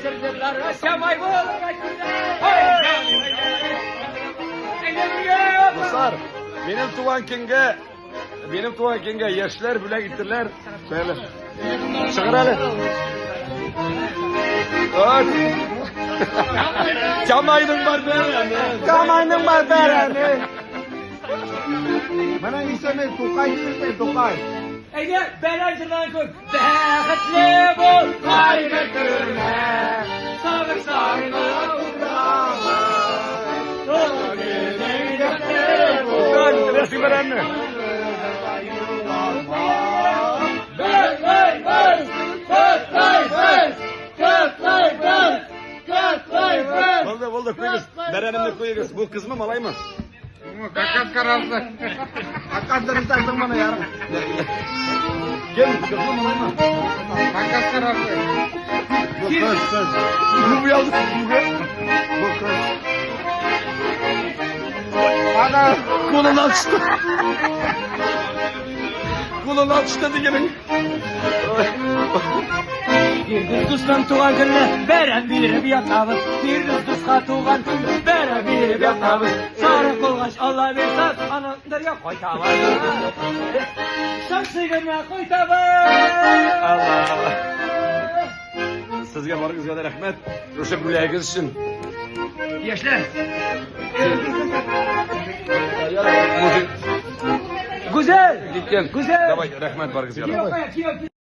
sırtırlar Şamay bol Dostlar, benim tuğan kenge yaşlar bile gittiler. Söyle. Çıkır hadi. Çamayının var bereni. Çamayının var bereni. Bana ismi Tokay değil, Tokay. Ege ben acılan koy. Dehakatli bol kaybettirme. Sağlık sağlık Resim verenle. Oldu koy kız. Berenimle koy kız. Bu kız mı malay mı? Kakat kararlı. Kakat tarzın bana ya. Gel kız mı malay mı? Kakat kararlı. Bu kız. Bu yazdı. Bu kız. Ana. Kolunu açtı. Kolunu açtı gelin. Bir dostum tuğan gününe beren bilir bir yakabız. Bir dostum tuğan gününe beren bilir bir yakabız. Sarı kolgaç Allah versen anandır ya koytavız. Şamsı gününe koytavız. Allah Allah. Sizge barınızga da rahmet. O'sha gulagingiz uchun. Yaşlar. Güzel. Gitgan. Güzel. Davay, rahmat baringizga. Yok, yok.